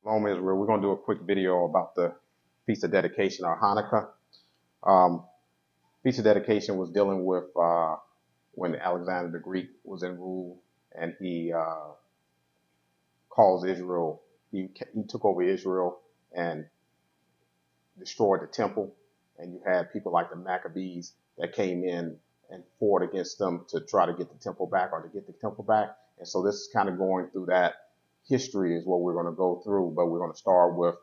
Shalom Israel. We're going to do a quick video about the Feast of Dedication or Hanukkah. Feast of Dedication was dealing with when Alexander the Greek was in rule and he caused Israel, he took over Israel and destroyed the temple. And you had people like the MACCABEES that came in and fought against them to try to get the temple back or to get the temple back. And so this is kind of going through that history is what we're going to go through, but we're going to start with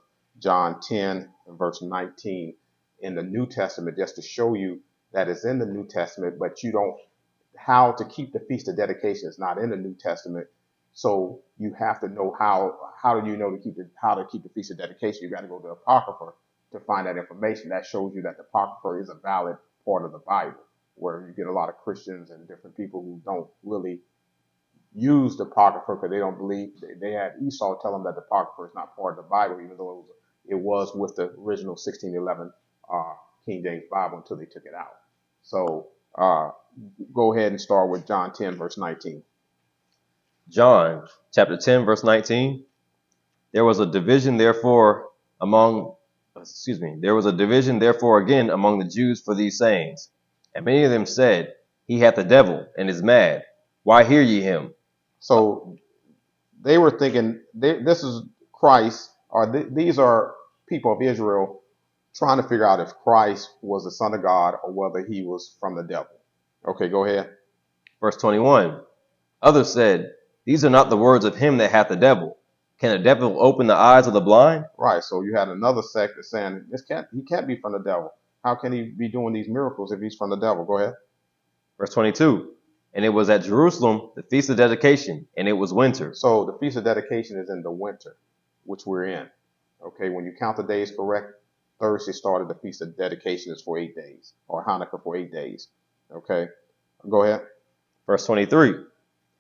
John 10 and verse 19 in the New Testament, just to show you that it's in the New Testament, but you don't, how to keep the Feast of Dedication is not in the New Testament. So you have to know how do you know how to keep the Feast of Dedication? You got to go to the Apocrypha to find that information. That shows you that the Apocrypha is a valid part of the Bible, where you get a lot of Christians and different people who don't really use the Apocrypha because they don't believe. They had Esau tell them that the Apocrypha is not part of the Bible, even though it was with the original 1611 King James Bible until they took it out. So go ahead and start with John 10, verse 19. John chapter 10, verse 19. There was a division therefore again among the Jews for these sayings. And many of them said, He hath a devil and is mad. Why hear ye him? So they were thinking this is Christ, or these are people of Israel trying to figure out if Christ was the Son of God or whether he was from the devil. Okay, go ahead. Verse 21. Others said, These are not the words of him that hath a devil. Can a devil open the eyes of the blind? Right. So you had another sect that's saying he can't be from the devil. How can he be doing these miracles if he's from the devil? Go ahead. Verse 22. And it was at Jerusalem, the Feast of Dedication, and it was winter. So the Feast of Dedication is in the winter, which we're in. Okay, when you count the days correct, Thursday started the Feast of Dedication is for 8 days, or Hanukkah for 8 days. Okay, go ahead. Verse 23.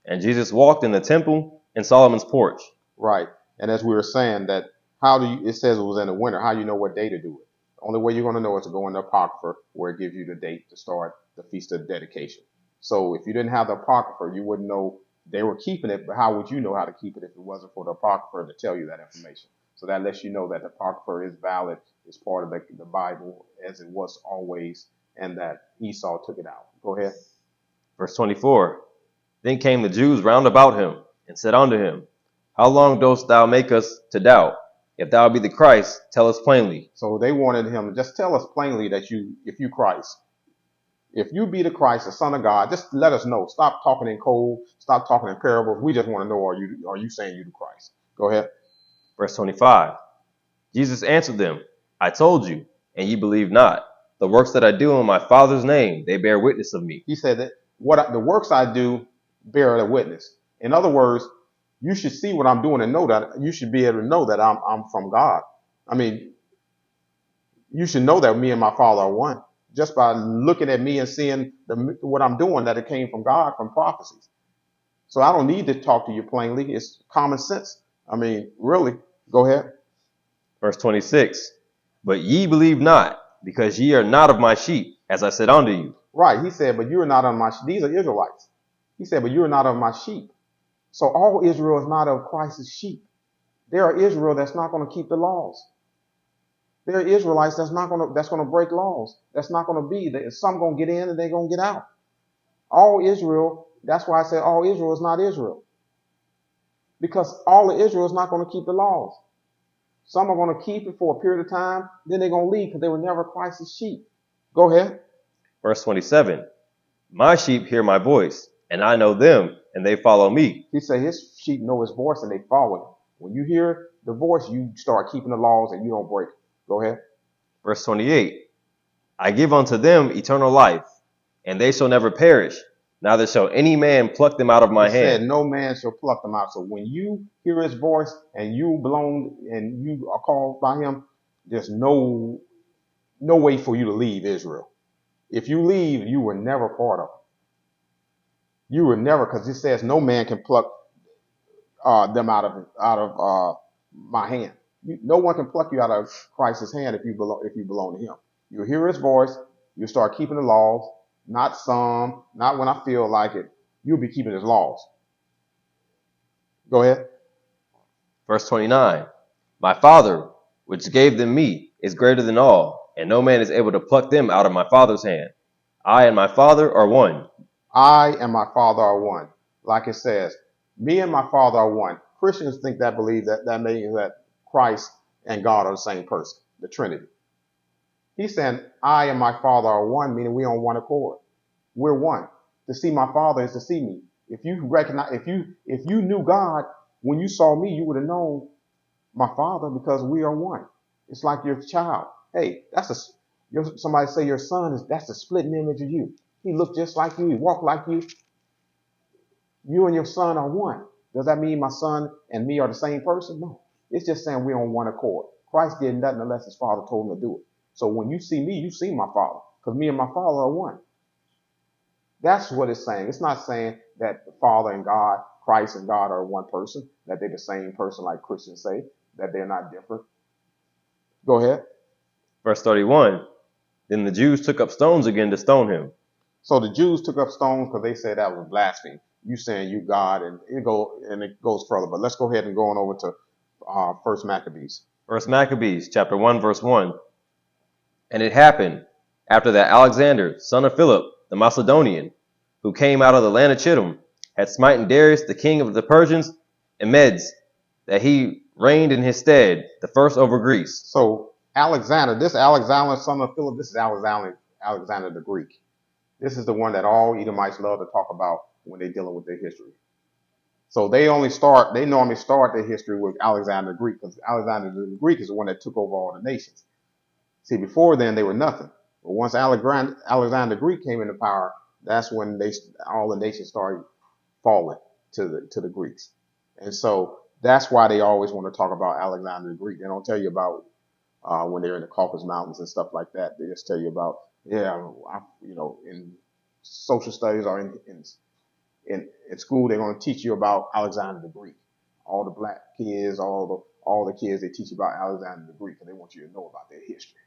And Jesus walked in the temple in Solomon's porch. Right, and as we were saying that, it says it was in the winter, how do you know what day to do it? The only way you're going to know is to go in the Apocrypha where it gives you the date to start the Feast of Dedication. So if you didn't have the Apocrypha, you wouldn't know they were keeping it, but how would you know how to keep it if it wasn't for the Apocrypha to tell you that information? So that lets you know that the Apocrypha is valid, is part of the Bible as it was always, and that Esau took it out. Go ahead. Verse 24. Then came the Jews round about him and said unto him, How long dost thou make us to doubt? If thou be the Christ, tell us plainly. So they wanted him to just tell us plainly that if you Christ. If you be the Christ, the Son of God, just let us know. Stop talking in code. Stop talking in parables. We just want to know, are you saying you the Christ? Go ahead. Verse 25. Jesus answered them, I told you, and ye believe not. The works that I do in my Father's name, they bear witness of me. He said that the works I do bear a witness. In other words, you should see what I'm doing and know that you should be able to know that I'm from God. I mean, you should know that me and my Father are one. Just by looking at me and seeing what I'm doing, that it came from God, from prophecies. So I don't need to talk to you plainly. It's common sense. I mean, really. Go ahead. Verse 26. But ye believe not, because ye are not of my sheep, as I said unto you. Right. He said, but you are not of my sheep. These are Israelites. He said, but you are not of my sheep. So all Israel is not of Christ's sheep. There are Israel that's not going to keep the laws. There are Israelites that's going to break laws. That's not going to be. Some going to get in and they're going to get out. All Israel, that's why I said all Israel is not Israel. Because all of Israel is not going to keep the laws. Some are going to keep it for a period of time, then they're going to leave because they were never Christ's sheep. Go ahead. Verse 27. My sheep hear my voice, and I know them, and they follow me. He said his sheep know his voice and they follow him. When you hear the voice, you start keeping the laws and you don't break it. Go ahead. Verse 28. I give unto them eternal life, and they shall never perish, neither shall any man pluck them out of my hand. He said no man shall pluck them out. So when you hear his voice and you belong and you are called by him, there's no way for you to leave Israel. If you leave, you were never part of it. You were never, because it says no man can pluck them out of my hand. No one can pluck you out of Christ's hand if you belong to him. You hear his voice, you start keeping the laws, not when I feel like it. You'll be keeping his laws. Go ahead. Verse 29. My Father, which gave them me, is greater than all, and no man is able to pluck them out of my Father's hand. I and my Father are one. I and my Father are one. Like it says, me and my Father are one. Christians think that believe that means that Christ and God are the same person, the Trinity. He's saying, I and my Father are one, meaning we on one accord. We're one. To see my Father is to see me. If you knew God, when you saw me, you would have known my Father because we are one. It's like your child. Hey, somebody say your son that's a splitting image of you. He looked just like you. He walked like you. You and your son are one. Does that mean my son and me are the same person? No. It's just saying we're on one accord. Christ did nothing unless his Father told him to do it. So when you see me, you see my Father, because me and my Father are one. That's what it's saying. It's not saying that the Father and God, Christ and God are one person, that they're the same person like Christians say, that they're not different. Go ahead. Verse 31. Then the Jews took up stones again to stone him. So the Jews took up stones because they said that was blasphemy. You saying you God, and it goes further. But let's go ahead and go on over to First Maccabees. First Maccabees, chapter 1, verse 1. And it happened, after that Alexander, son of Philip, the Macedonian, who came out of the land of Chittim, had smitten Darius, the king of the Persians and Medes, that he reigned in his stead, the first over Greece. So Alexander, this Alexander, son of Philip, this is Alexander the Greek. This is the one that all Edomites love to talk about when they're dealing with their history. So they normally start their history with Alexander the Greek, because Alexander the Greek is the one that took over all the nations. See, before then they were nothing. But once Alexander the Greek came into power, that's when all the nations started falling to the Greeks. And so that's why they always want to talk about Alexander the Greek. They don't tell you about when they're in the Caucasus Mountains and stuff like that. They just tell you about, in social studies or in school, they're going to teach you about Alexander the Greek. All the black kids, all the kids, they teach you about Alexander the Greek, and they want you to know about their history.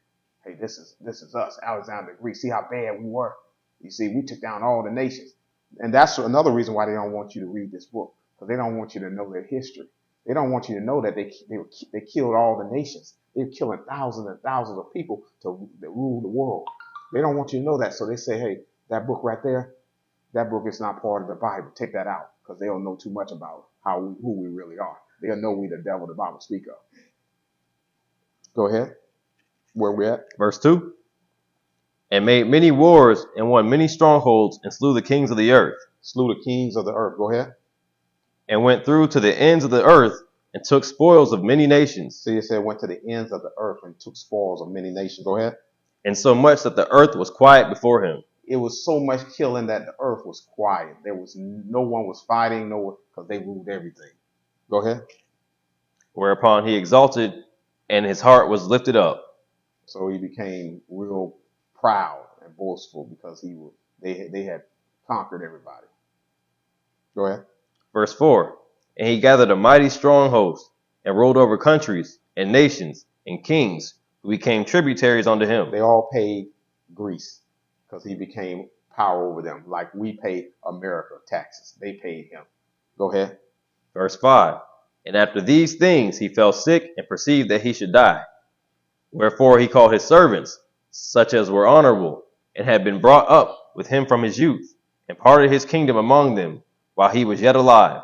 Hey, this is us, Alexander the Greek. See how bad we were. You see, we took down all the nations. And that's another reason why they don't want you to read this book, because they don't want you to know their history. They don't want you to know that they killed all the nations. They're killing thousands and thousands of people to rule the world. They don't want you to know that. So they say, hey, that book right there, that book is not part of the Bible. Take that out, because they don't know too much about who we really are. They'll know we the devil the Bible speak of. Go ahead. Where we at? Verse 2. And made many wars and won many strongholds and slew the kings of the earth. Slew the kings of the earth. Go ahead. And went through to the ends of the earth and took spoils of many nations. See, it said went to the ends of the earth and took spoils of many nations. Go ahead. And so much that the earth was quiet before him. It was so much killing that the earth was quiet. There was no one was fighting, because they ruled everything. Go ahead. Whereupon he exalted, and his heart was lifted up. So he became real proud and boastful because they had conquered everybody. Go ahead. Verse 4. And he gathered a mighty strong host, and ruled over countries and nations and kings, who became tributaries unto him. They all paid Greece, because he became power over them. Like we pay America taxes. They paid him. Go ahead. Verse 5. And after these things he fell sick, and perceived that he should die. Wherefore he called his servants, such as were honorable, and had been brought up with him from his youth, and parted his kingdom among them, while he was yet alive.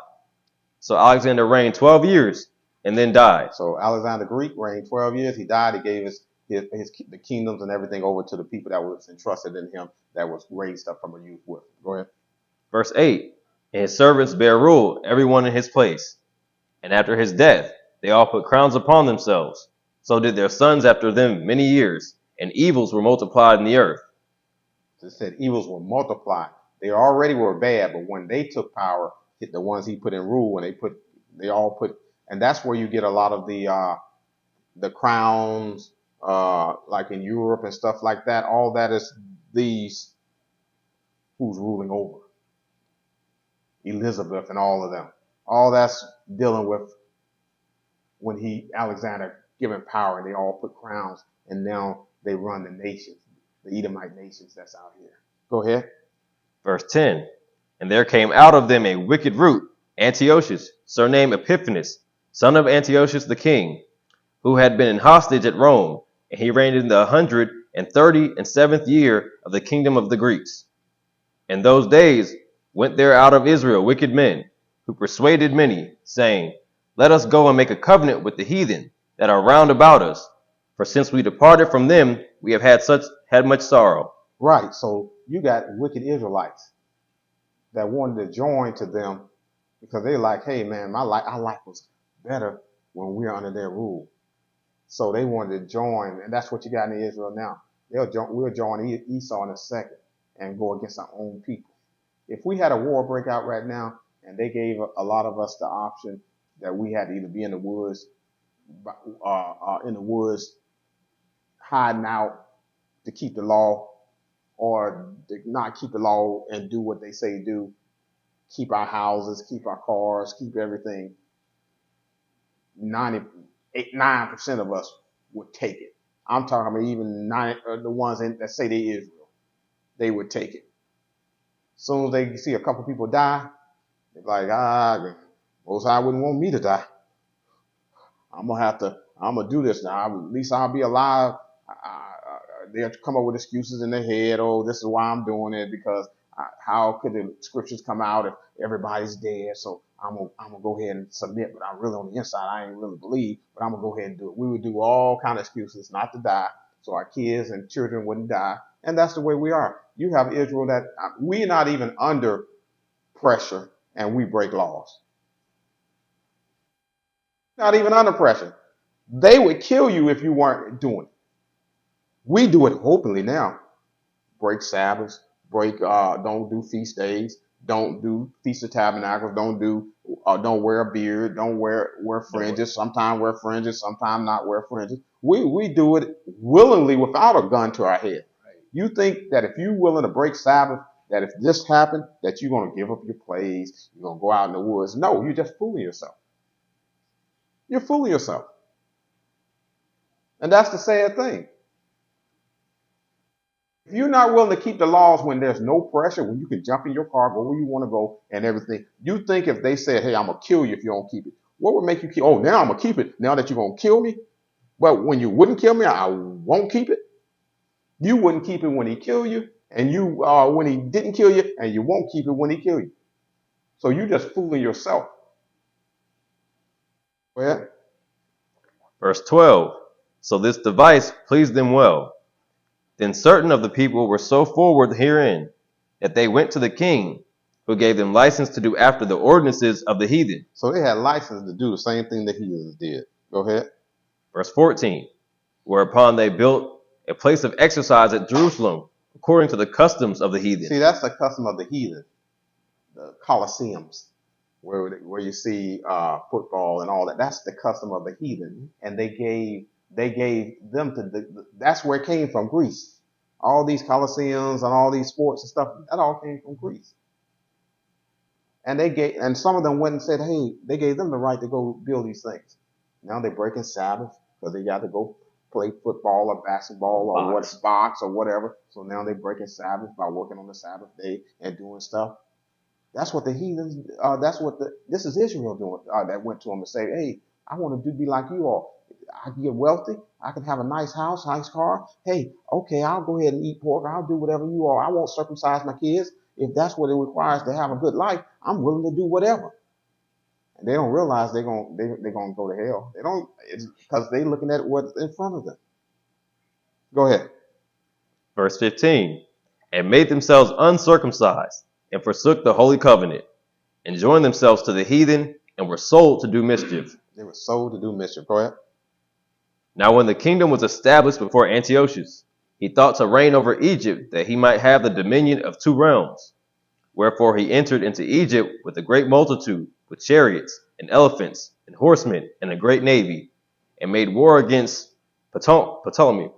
So Alexander reigned 12 years, and then died. So Alexander Greek reigned 12 years. He died. He gave the kingdoms and everything over to the people that was entrusted in him, that was raised up from a youth with. Go ahead. Verse 8. And his servants bare rule, every one in his place. And after his death, they all put crowns upon themselves. So did their sons after them many years, and evils were multiplied in the earth. It said evils were multiplied. They already were bad, but when they took power, the ones he put in rule, and that's where you get a lot of the crowns, like in Europe and stuff like that. All that is these who's ruling over. Elizabeth and all of them. All that's dealing with when Alexander given power, and they all put crowns, and now they run the nations, the Edomite nations that's out here. Go ahead. Verse 10. And there came out of them a wicked root, Antiochus, surnamed Epiphanes, son of Antiochus the king, who had been in hostage at Rome, and he reigned in the 137th year of the kingdom of the Greeks. In those days went there out of Israel wicked men, who persuaded many, saying, Let us go and make a covenant with the heathen that are round about us. For since we departed from them, we have had much sorrow. Right. So you got wicked Israelites that wanted to join to them because they're like, hey man, our life was better when we were under their rule. So they wanted to join, and that's what you got in Israel now. We'll join Esau in a second and go against our own people. If we had a war break out right now and they gave a lot of us the option that we had to either be in the woods, hiding out to keep the law, or to not keep the law and do what they say do, keep our houses, keep our cars, keep everything, 9% of us would take it. I'm talking about even the ones that say they Israel, they would take it. As soon as they see a couple people die, they're like, Most High wouldn't want me to die. I'm gonna do this now. At least I'll be alive. They'll come up with excuses in their head. Oh, this is why I'm doing it, because how could the scriptures come out if everybody's dead? So I'm gonna go ahead and submit, but I really on the inside I ain't really believe, but I'm gonna go ahead and do it. We would do all kind of excuses not to die, so our kids and children wouldn't die, and that's the way we are. You have Israel that we're not even under pressure, and we break laws. Not even under pressure. They would kill you if you weren't doing it. We do it openly now. Break Sabbaths, don't do feast days, don't do Feast of Tabernacles, don't wear a beard, don't wear fringes. Sometimes wear fringes, sometimes not wear fringes. We do it willingly without a gun to our head. You think that if you're willing to break Sabbath, that if this happened, that you're going to give up your place, you're going to go out in the woods. No, you're just fooling yourself. You're fooling yourself. And that's the sad thing. If you're not willing to keep the laws when there's no pressure, when you can jump in your car, go where you want to go and everything, you think if they said, hey, I'm going to kill you if you don't keep it, what would make you keep? Oh, now I'm going to keep it now that you're going to kill me? But when you wouldn't kill me, I won't keep it. You wouldn't keep it when he killed you, and you when he didn't kill you, and you won't keep it when he killed you. So you're just fooling yourself. Well, Verse 12. So this device pleased them well. Then certain of the people were so forward herein, that they went to the king, who gave them license to do after the ordinances of the heathen. So they had license to do the same thing the heathens did. Go ahead. Verse 14. Whereupon they built a place of exercise at Jerusalem, according to the customs of the heathen. See, that's the custom of the heathen. The Colosseums, where you see football and all that. That's the custom of the heathen. And they gave them that's where it came from, Greece. All these Colosseums and all these sports and stuff, that all came from Greece. And some of them went and said, hey, they gave them the right to go build these things. Now they're breaking Sabbath because they got to go play football or basketball or box or whatever. So now they're breaking Sabbath by working on the Sabbath day and doing stuff. That's what the heathens, this is Israel doing, that went to them and said, hey, I want to be like you all. I can get wealthy. I can have a nice house, nice car. Hey, okay, I'll go ahead and eat pork. I'll do whatever you are. I won't circumcise my kids. If that's what it requires to have a good life, I'm willing to do whatever. And they don't realize they're going to go to hell. They don't, because they're looking at what's in front of them. Go ahead. Verse 15. And made themselves uncircumcised, and forsook the holy covenant, and joined themselves to the heathen, and were sold to do mischief. They were sold to do mischief. Go ahead. Now when the kingdom was established before Antiochus, he thought to reign over Egypt, that he might have the dominion of 2 realms. Wherefore he entered into Egypt with a great multitude, with chariots, and elephants, and horsemen, and a great navy, and made war against Ptolemy,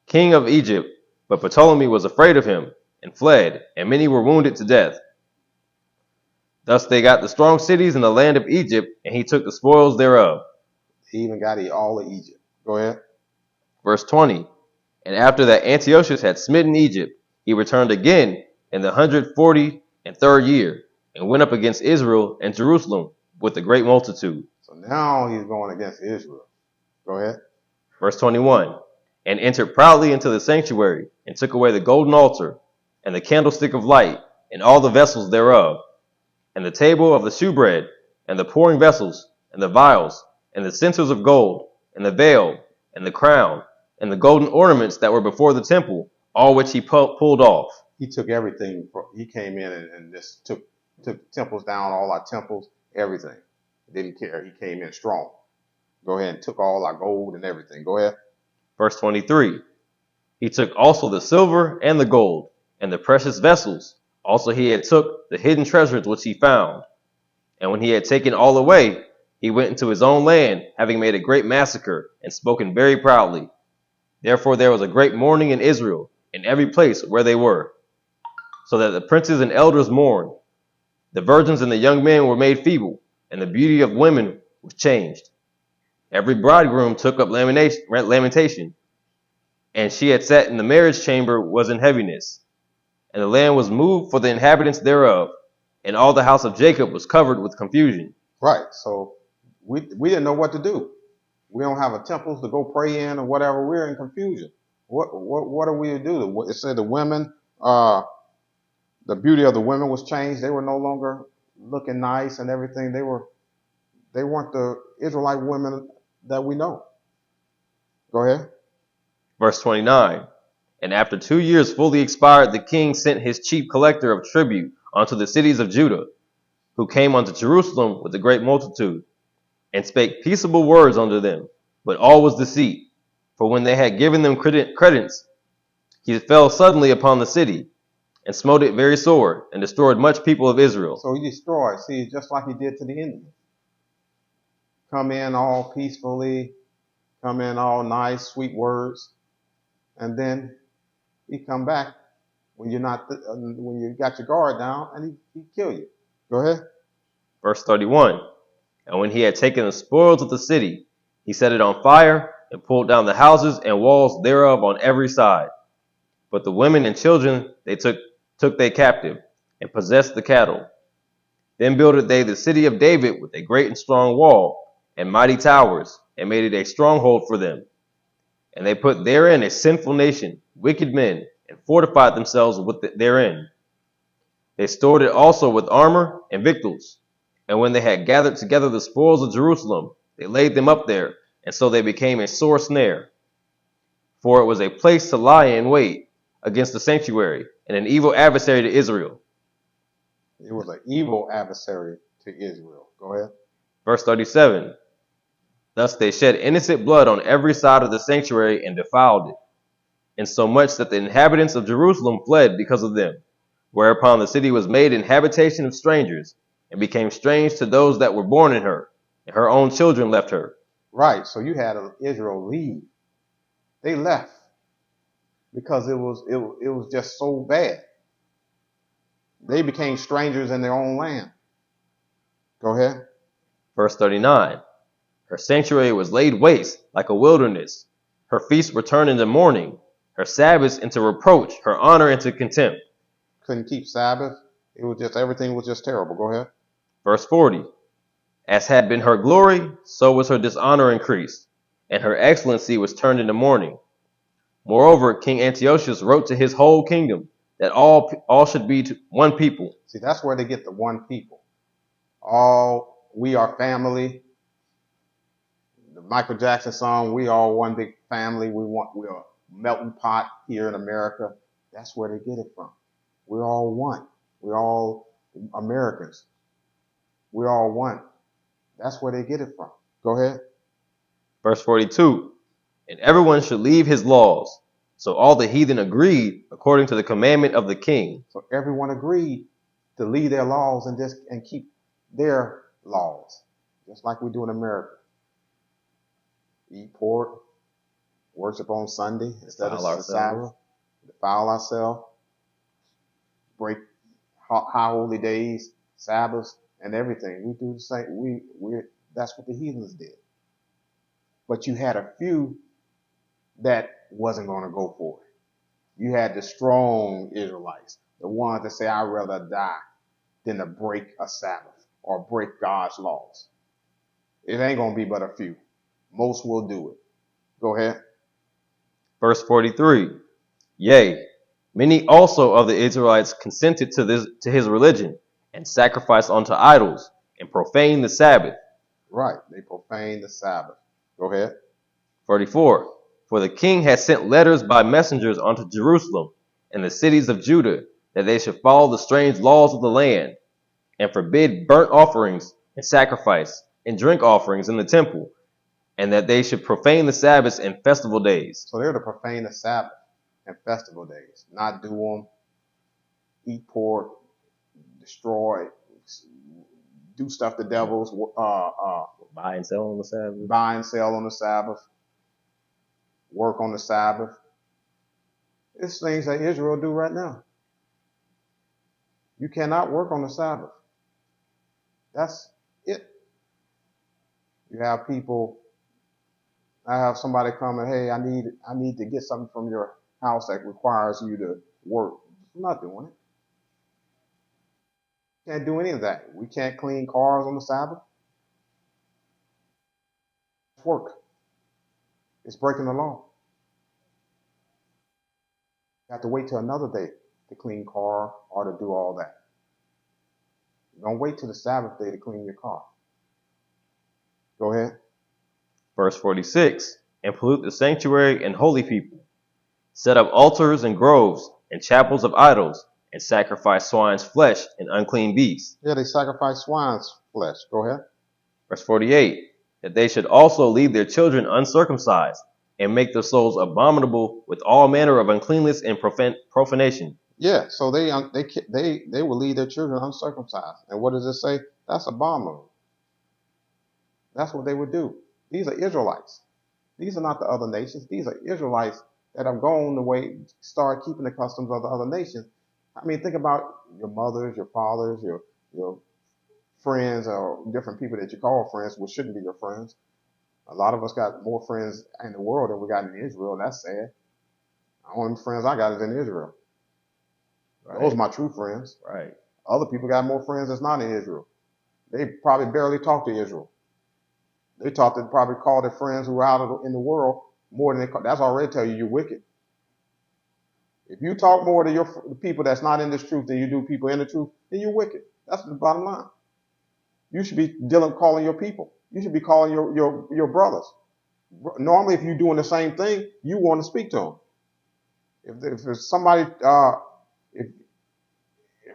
king of Egypt. But Ptolemy was afraid of him, and fled, and many were wounded to death. Thus they got the strong cities in the land of Egypt, and he took the spoils thereof. He even got all of Egypt. Go ahead. Verse 20. And after that Antiochus had smitten Egypt, he returned again in the 143rd year, and went up against Israel and Jerusalem with a great multitude. So now he's going against Israel. Go ahead. Verse 21, and entered proudly into the sanctuary, and took away the golden altar, and the candlestick of light, and all the vessels thereof, and the table of the shewbread, and the pouring vessels, and the vials, and the censers of gold, and the veil, and the crown, and the golden ornaments that were before the temple, all which he pulled off. He took everything. He came in and just took temples down, all our temples, everything. Didn't care. He came in strong. Go ahead and took all our gold and everything. Go ahead. Verse 23, he took also the silver and the gold, and the precious vessels. Also he had took the hidden treasures which he found. And when he had taken all away, he went into his own land, having made a great massacre, and spoken very proudly. Therefore there was a great mourning in Israel, in every place where they were, so that the princes and elders mourned. The virgins and the young men were made feeble, and the beauty of women was changed. Every bridegroom took up lamentation, and she had sat in the marriage chamber was in heaviness. And the land was moved for the inhabitants thereof, and all the house of Jacob was covered with confusion. Right. So we didn't know what to do. We don't have a temples to go pray in or whatever. We're in confusion. What are we to do? It said the women, the beauty of the women was changed. They were no longer looking nice and everything. They weren't the Israelite women that we know. Go ahead. Verse 29, and after 2 years fully expired, the king sent his chief collector of tribute unto the cities of Judah, who came unto Jerusalem with a great multitude, and spake peaceable words unto them. But all was deceit. For when they had given them credence, he fell suddenly upon the city, and smote it very sore, and destroyed much people of Israel. So he destroyed. See, just like he did to the Indians. Come in all peacefully, come in all nice, sweet words, and then he come back when when you got your guard down, and he kill you. Go ahead. Verse 31, and when he had taken the spoils of the city, he set it on fire, and pulled down the houses and walls thereof on every side. But the women and children they took they captive, and possessed the cattle. Then builded they the city of David with a great and strong wall, and mighty towers, and made it a stronghold for them. And they put therein a sinful nation, wicked men, and fortified themselves therein. They stored it also with armor and victuals. And when they had gathered together the spoils of Jerusalem, they laid them up there, and so they became a sore snare. For it was a place to lie in wait against the sanctuary, and an evil adversary to Israel. It was an evil adversary to Israel. Go ahead. Verse 37, thus they shed innocent blood on every side of the sanctuary and defiled it, insomuch that the inhabitants of Jerusalem fled because of them, whereupon the city was made an habitation of strangers, and became strange to those that were born in her, and her own children left her. Right, so you had Israel leave. They left because it was just so bad. They became strangers in their own land. Go ahead. Verse 39, her sanctuary was laid waste like a wilderness. Her feasts were turned into mourning, her Sabbaths into reproach, her honor into contempt. Couldn't keep Sabbath. It was just, everything was just terrible. Go ahead. Verse 40, as had been her glory, so was her dishonor increased, and her excellency was turned into mourning. Moreover, King Antiochus wrote to his whole kingdom that all should be to one people. See, that's where they get the one people. We are family. The Michael Jackson song, we all one big family. We're a melting pot here in America. That's where they get it from. We're all one. We're all Americans. We're all one. That's where they get it from. Go ahead. Verse 42, and everyone should leave his laws. So all the heathen agreed according to the commandment of the king. So everyone agreed to leave their laws and keep their laws, just like we do in America. Eat pork, worship on Sunday instead of Sabbath, defile ourselves, break high holy days, Sabbaths, and everything. We do the same. That's what the heathens did. But you had a few that wasn't going to go for it. You had the strong Israelites, the ones that say, I'd rather die than to break a Sabbath or break God's laws. It ain't going to be but a few. Most will do it. Go ahead. Verse 43. Yea, many also of the Israelites consented to his religion, and sacrificed unto idols, and profaned the Sabbath. Right. They profane the Sabbath. Go ahead. 44. For the king had sent letters by messengers unto Jerusalem and the cities of Judah, that they should follow the strange laws of the land, and forbid burnt offerings and sacrifice and drink offerings in the temple, and that they should profane the Sabbaths and festival days. So they're to profane the Sabbath and festival days. Not do them, eat pork, destroy, do stuff the devils, Buy and sell on the Sabbath. buy and sell on the Sabbath, work on the Sabbath. It's things that Israel do right now. You cannot work on the Sabbath. That's it. You have people, I have somebody come and, hey, I need to get something from your house that requires you to work. I'm not doing it. Can't do any of that. We can't clean cars on the Sabbath. It's work. It's breaking the law. You have to wait till another day to clean car or to do all that. Don't wait till the Sabbath day to clean your car. Go ahead. Verse 46. And pollute the sanctuary and holy people. Set up altars and groves and chapels of idols, and sacrifice swine's flesh and unclean beasts. Yeah, they sacrifice swine's flesh. Go ahead. Verse 48. That they should also leave their children uncircumcised, and make their souls abominable with all manner of uncleanness and profanation. Yeah, so they will leave their children uncircumcised. And what does it say? That's abominable. That's what they would do. These are Israelites. These are not the other nations. These are Israelites that have gone the way, start keeping the customs of the other nations. I mean, think about your mothers, your fathers, your friends, or different people that you call friends, which shouldn't be your friends. A lot of us got more friends in the world than we got in Israel. That's sad. The only friends I got is in Israel. Right. Those are my true friends. Right. Other people got more friends that's not in Israel. They probably barely talk to Israel. They probably call their friends who are out in the world more than they call. That's already tell you you're wicked. If you talk more to the people that's not in this truth than you do people in the truth, then you're wicked. That's the bottom line. You should be calling your people. You should be calling your brothers. Normally, if you're doing the same thing, you want to speak to them. If there's somebody, if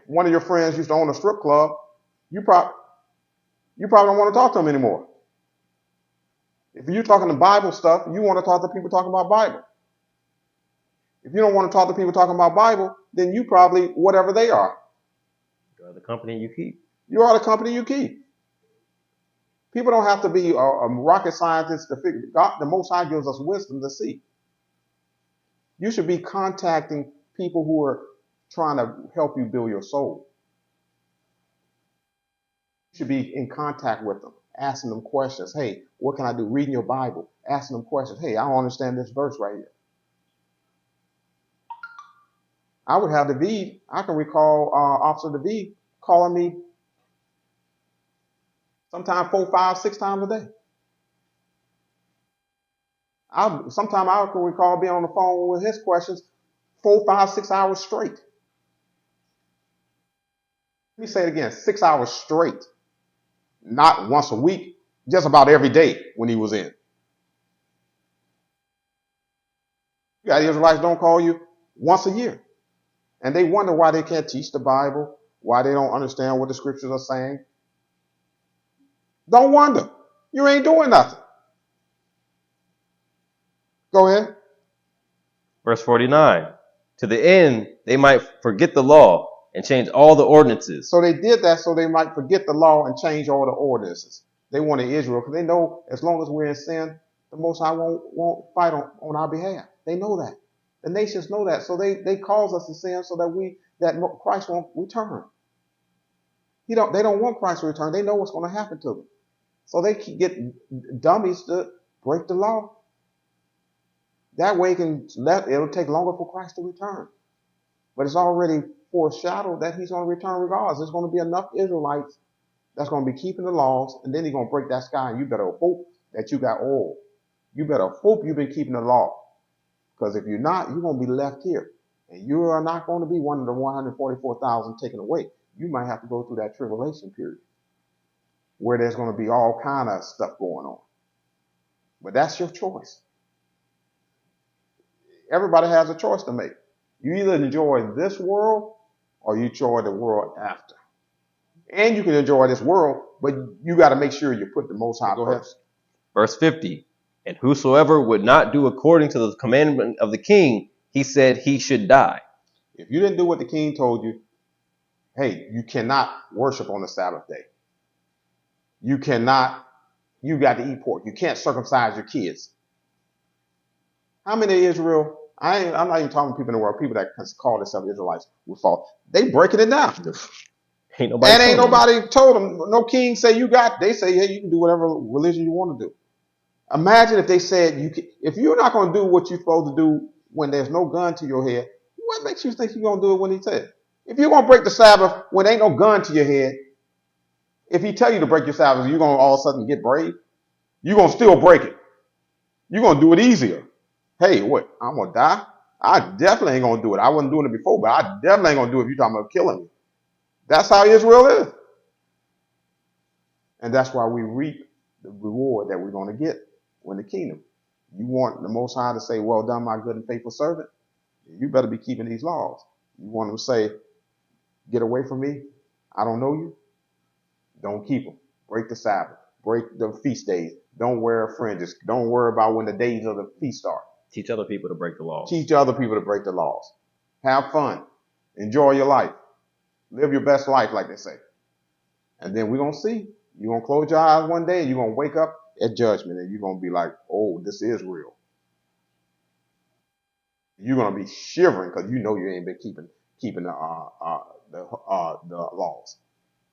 one of your friends used to own a strip club, you probably don't want to talk to them anymore. If you're talking to Bible stuff, you want to talk to people talking about Bible. If you don't want to talk to people talking about Bible, then you probably whatever they are. You are the company you keep. You are the company you keep. People don't have to be a rocket scientist to figure. God, the Most High gives us wisdom to see. You should be contacting people who are trying to help you build your soul. You should be in contact with them, asking them questions. Hey, what can I do? Reading your Bible, asking them questions. Hey, I don't understand this verse right here. I would have I can recall Officer David calling me sometimes 4, 5, 6 times a day. Sometimes I can recall being on the phone with his questions 4, 5, 6 hours straight. Let me say it again, 6 hours straight. Not once a week, just about every day when he was in. You got Israelites don't call you once a year. And they wonder why they can't teach the Bible, why they don't understand what the scriptures are saying. Don't wonder. You ain't doing nothing. Go ahead. Verse 49. To the end they might forget the law and change all the ordinances. So they did that so they might forget the law and change all the ordinances. They wanted Israel because they know as long as we're in sin, the Most High won't fight on our behalf. They know that. The nations know that. So they cause us to sin so that Christ won't return. They don't want Christ to return. They know what's going to happen to them. So they get dummies to break the law. That way it'll take longer for Christ to return. But it's already foreshadowed that he's going to return regardless. There's going to be enough Israelites that's going to be keeping the laws, and then he's going to break that sky, and you better hope that you got oil. You better hope you've been keeping the law. Because if you're not, you're going to be left here. And you are not going to be one of the 144,000 taken away. You might have to go through that tribulation period where there's going to be all kind of stuff going on. But that's your choice. Everybody has a choice to make. You either enjoy this world or you enjoy the world after. And you can enjoy this world, but you got to make sure you put the Most High first. Verse 50. And whosoever would not do according to the commandment of the king, he said he should die. If you didn't do what the king told you, hey, you cannot worship on the Sabbath day. You got to eat pork. You can't circumcise your kids. How many in Israel, I'm not even talking to people in the world, people that call themselves Israelites with fault. They breaking it down. Ain't nobody told them. No king say you got. They say, hey, you can do whatever religion you want to do. Imagine if they said, if you're not going to do what you're supposed to do when there's no gun to your head, what makes you think you're going to do it when he said? If you're going to break the Sabbath when there ain't no gun to your head, if he tell you to break your Sabbath, you're going to all of a sudden get brave? You're going to still break it. You're going to do it easier. Hey, what? I'm going to die? I definitely ain't going to do it. I wasn't doing it before, but I definitely ain't going to do it if you're talking about killing me. That's how Israel is. And that's why we reap the reward that we're going to get when the kingdom. You want the Most High to say, well done, my good and faithful servant. You better be keeping these laws. You want him to say, get away from me. I don't know you. Don't keep them. Break the Sabbath. Break the feast days. Don't wear fringes. Don't worry about when the days of the feast start. Teach other people to break the laws. Teach other people to break the laws. Have fun. Enjoy your life. Live your best life, like they say. And then we're going to see. You're going to close your eyes one day and you're going to wake up at judgment and you're going to be like, oh, this is real. You're going to be shivering because you know you ain't been keeping the laws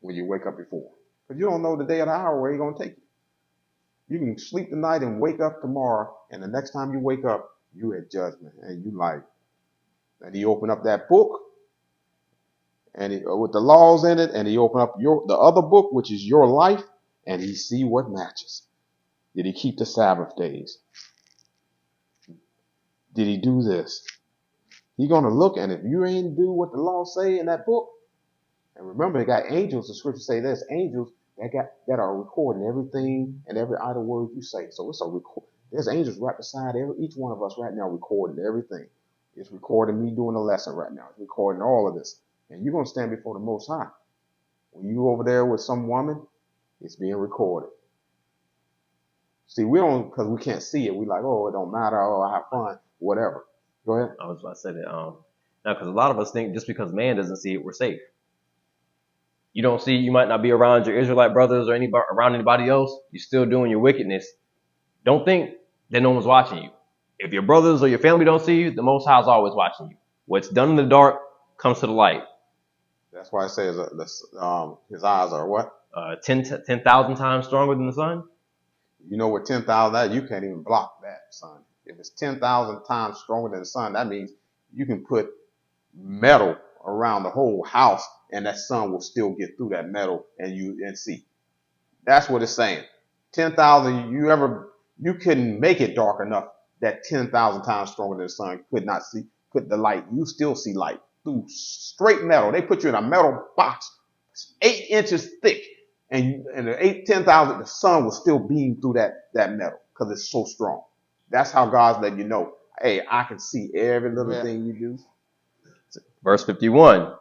when you wake up before. Because you don't know the day or the hour where you're going to take you. You can sleep tonight and wake up tomorrow, and the next time you wake up, you at judgment. And you like, and he open up that book and with the laws in it, and he open up the other book, which is your life, and he see what matches. Did he keep the Sabbath days? Did he do this? He gonna look, and if you ain't do what the law say in that book, and remember, they got angels. The scripture say there's angels that are recording everything and every idle word you say. So it's a record. There's angels right beside each one of us right now recording everything. It's recording me doing a lesson right now. It's recording all of this. And you're going to stand before the Most High. When you over there with some woman, it's being recorded. See, we don't, because we can't see it. We like, oh, it don't matter. Oh, I have fun. Whatever. Go ahead. I was about to say that. Now, because a lot of us think just because man doesn't see it, we're safe. You don't see, you might not be around your Israelite brothers or around anybody else. You're still doing your wickedness. Don't think that no one's watching you. If your brothers or your family don't see you, the Most High is always watching you. What's done in the dark comes to the light. That's why it says his eyes are what? 10,000 times stronger than the sun. You know what 10,000 you can't even block that, son. If it's 10,000 times stronger than the sun, that means you can put metal around the whole house and that sun will still get through that metal and see. That's what it's saying. 10,000, you couldn't make it dark enough that 10,000 times stronger than the sun could the light. You still see light through straight metal. They put you in a metal box, 8 inches thick, and the 10,000, the sun will still beam through that metal because it's so strong. That's how God's letting you know, hey, I can see every little thing you do. Verse 51.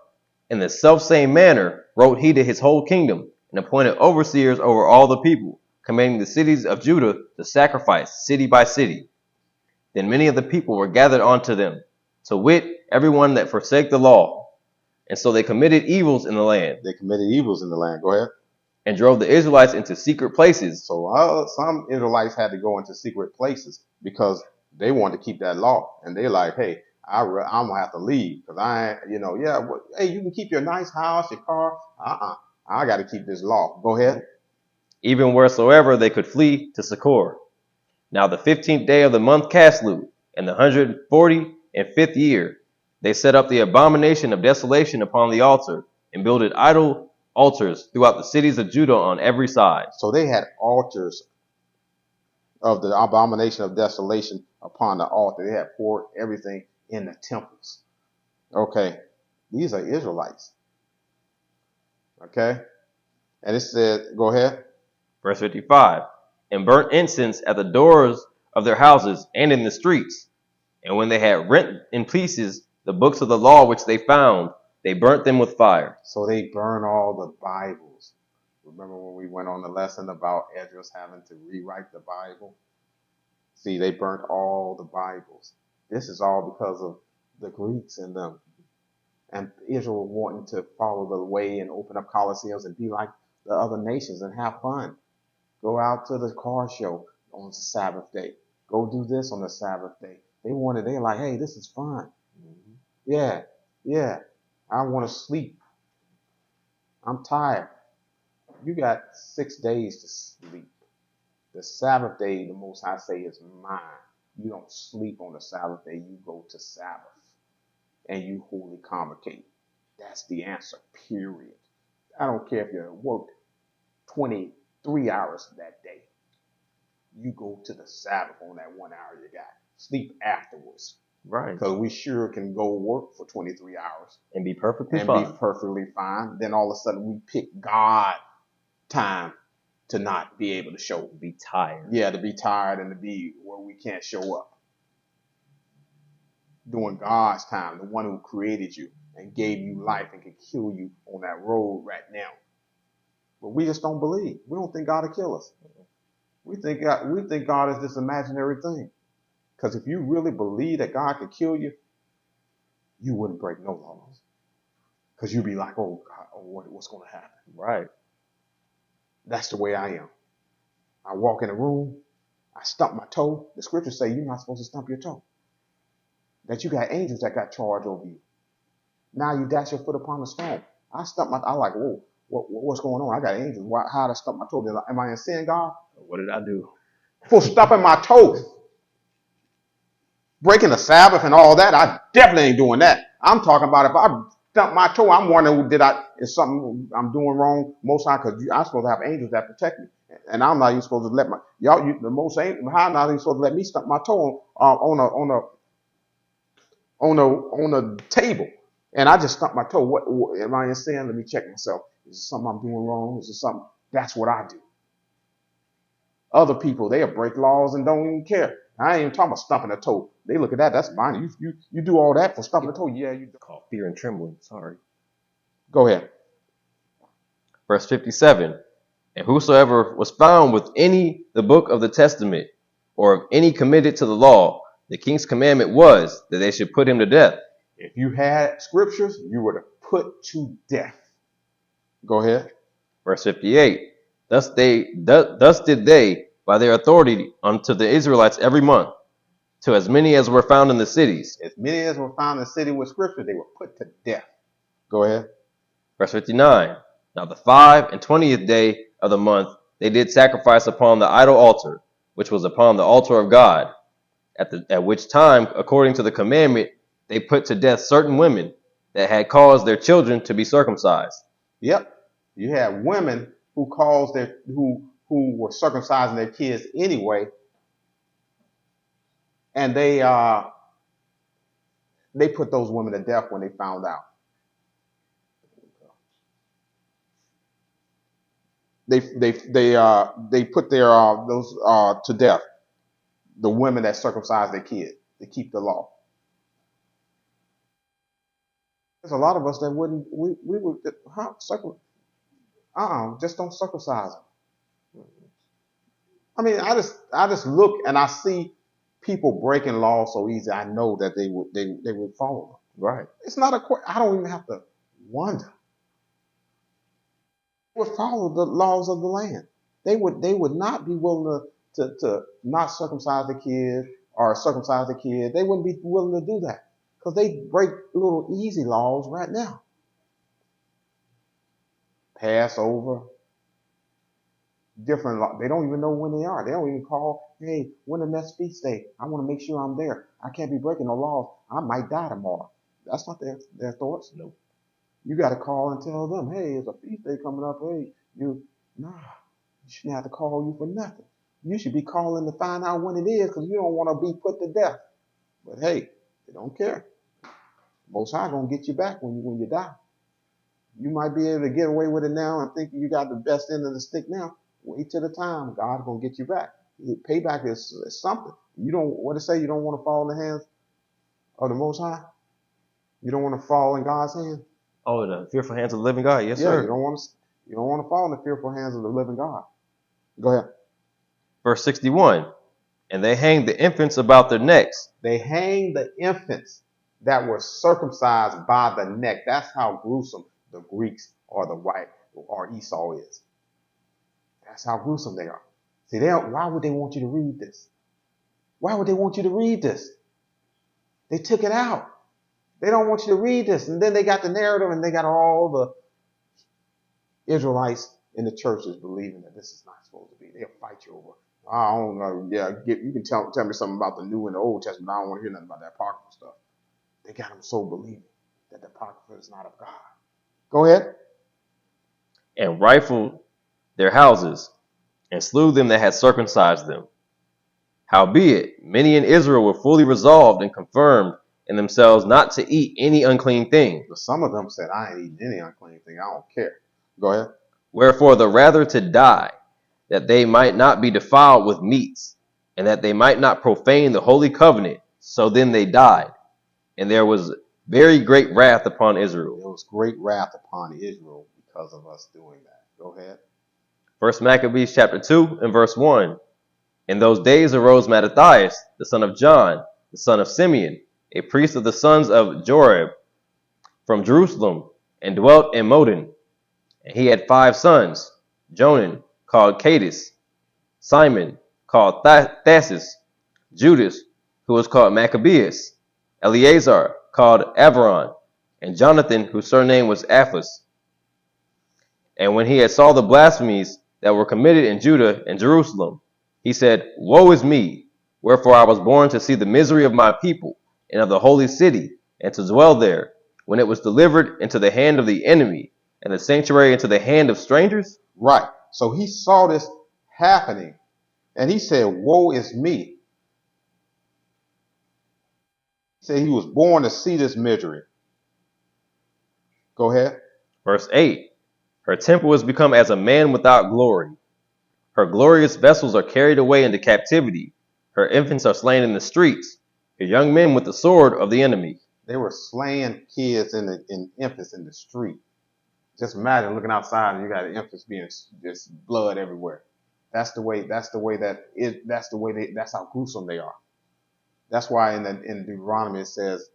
In the selfsame manner wrote he to his whole kingdom, and appointed overseers over all the people, commanding the cities of Judah to sacrifice city by city. Then many of the people were gathered unto them, to wit, everyone that forsake the law. And so they committed evils in the land. Go ahead. And drove the Israelites into secret places. So some Israelites had to go into secret places because they wanted to keep that law. And they're like, hey, I'm going to have to leave because hey, you can keep your nice house, your car. I got to keep this law. Go ahead. Even wheresoever they could flee to succor. Now the 15th day of the month Caslu, in the 145th year, they set up the abomination of desolation upon the altar, and builded idol altars throughout the cities of Judah on every side. So they had altars of the abomination of desolation upon the altar. They had poured everything in the temples. Okay, these are Israelites. Okay, and it said, go ahead. Verse 55, and burnt incense at the doors of their houses and in the streets. And when they had rent in pieces the books of the law which they found, they burnt them with fire. So they burn all the Bibles. Remember when we went on the lesson about Esdras having to rewrite the Bible? See, they burnt all the Bibles. This is all because of the Greeks and them. And Israel wanting to follow the way and open up coliseums and be like the other nations and have fun. Go out to the car show on the Sabbath day. Go do this on the Sabbath day. They're like, hey, this is fun. Yeah. I want to sleep. I'm tired. You got 6 days to sleep. The Sabbath day, the Most High say, is mine. You don't sleep on the Sabbath day. You go to Sabbath and you holy convocate. That's the answer, period. I don't care if you worked 23 hours that day. You go to the Sabbath on that 1 hour you got. Sleep afterwards. Right. Because we sure can go work for 23 hours. And be perfectly fine. Then all of a sudden we pick God time to not be able to show. Be tired. Yeah, to be tired and to be where we can't show up. Doing God's time, the one who created you and gave you life and can kill you on that road right now. But we just don't believe. We don't think God will kill us. We think God is this imaginary thing. Because if you really believe that God could kill you, you wouldn't break no laws. Because you'd be like, oh, God, what's going to happen? Right. That's the way I am. I walk in a room, I stump my toe. The scriptures say you're not supposed to stump your toe. That you got angels that got charge over you. Now you dash your foot upon the stone. I like, whoa, what's going on? I got angels. How did I stump my toe? Am I in sin, God? What did I do? For stumping my toe. Breaking the Sabbath and all that, I definitely ain't doing that. I'm talking about if I stump my toe, I'm wondering, is something I'm doing wrong? Most High, because I'm supposed to have angels that protect me. And I'm not even supposed to let the Most High not even supposed to let me stump my toe on a table. And I just stumped my toe. What am I in sin? Let me check myself. Is it something I'm doing wrong? Is it something? That's what I do. Other people, they'll break laws and don't even care. I ain't even talking about stumping a toe. They look at that. That's fine. You do all that for stumping a toe. Yeah, you do. Called fear and trembling. Sorry. Go ahead. Verse 57. And whosoever was found with the book of the testament, or of any committed to the law, the king's commandment was that they should put him to death. If you had scriptures, you were to put to death. Go ahead. Verse 58. Thus did they, by their authority, unto the Israelites every month, to as many as were found in the cities. As many as were found in the city with scripture, they were put to death. Go ahead. Verse 59. Now the 25th day of the month they did sacrifice upon the idol altar, which was upon the altar of God, at which time, according to the commandment, they put to death certain women that had caused their children to be circumcised. Yep. You had women who were circumcising their kids anyway, and they put those women to death when they found out. They put those to death, the women that circumcised their kids to keep the law. There's a lot of us that we would just don't circumcise them. I mean, I just look and I see people breaking laws so easy. I know that they would follow them. Right. It's not I don't even have to wonder. They would follow the laws of the land. They would not be willing to not circumcise the kid or circumcise the kid. They wouldn't be willing to do that because they break little easy laws right now. Passover. Different law. They don't even know when they are. They don't even call, hey, when the next feast day? I want to make sure I'm there. I can't be breaking no laws. I might die tomorrow. That's not their thoughts. Nope. You got to call and tell them, hey, it's a feast day coming up. Hey, nah, you shouldn't have to call you for nothing. You should be calling to find out when it is because you don't want to be put to death. But hey, they don't care. Most High gonna get you back when you die. You might be able to get away with it now and think you got the best end of the stick now. Wait till the time God's gonna get you back. Payback is something. You don't what to say. You don't want to fall in the hands of the Most High. You don't want to fall in God's hands. Oh, the fearful hands of the living God. Yes, Yeah, sir. you don't want to fall in the fearful hands of the living God. Go ahead. Verse 61. And they hanged the infants about their necks. They hanged the infants that were circumcised by the neck. That's how gruesome the Greeks or the white or Esau is. That's how gruesome they are. See, why would they want you to read this? Why would they want you to read this? They took it out. They don't want you to read this. And then they got the narrative and they got all the Israelites in the churches believing that this is not supposed to be. They'll fight you over. I don't know. Yeah, you can tell me something about the New and the Old Testament. I don't want to hear nothing about that apocryphal stuff. They got them so believing that the apocrypha is not of God. Go ahead. And rifled their houses, and slew them that had circumcised them. Howbeit, many in Israel were fully resolved and confirmed in themselves not to eat any unclean thing. But some of them said, I ain't eating any unclean thing. I don't care. Go ahead. Wherefore the rather to die, that they might not be defiled with meats, and that they might not profane the holy covenant. So then they died. And there was very great wrath upon Israel. There was great wrath upon Israel because of us doing that. Go ahead. First Maccabees chapter 2 and verse 1. In those days arose Mattathias, the son of John, the son of Simeon, a priest of the sons of Jorib, from Jerusalem, and dwelt in Modin. And he had 5 sons, Jonan, called Cadis, Simon, called Thassus, Judas, who was called Maccabees, Eleazar, called Avaron, and Jonathan, whose surname was Aphus. And when he had saw the blasphemies that were committed in Judah and Jerusalem, he said, Woe is me! Wherefore I was born to see the misery of my people and of the holy city, and to dwell there, when it was delivered into the hand of the enemy, and the sanctuary into the hand of strangers? Right. So he saw this happening, and he said, Woe is me. He said he was born to see this misery. Go ahead. Verse 8. Her temple is become as a man without glory. Her glorious vessels are carried away into captivity. Her infants are slain in the streets. Her young men with the sword of the enemy. They were slaying kids and infants in the street. Just imagine looking outside and you got infants being just blood everywhere. That's how gruesome they are. That's why in Deuteronomy it says,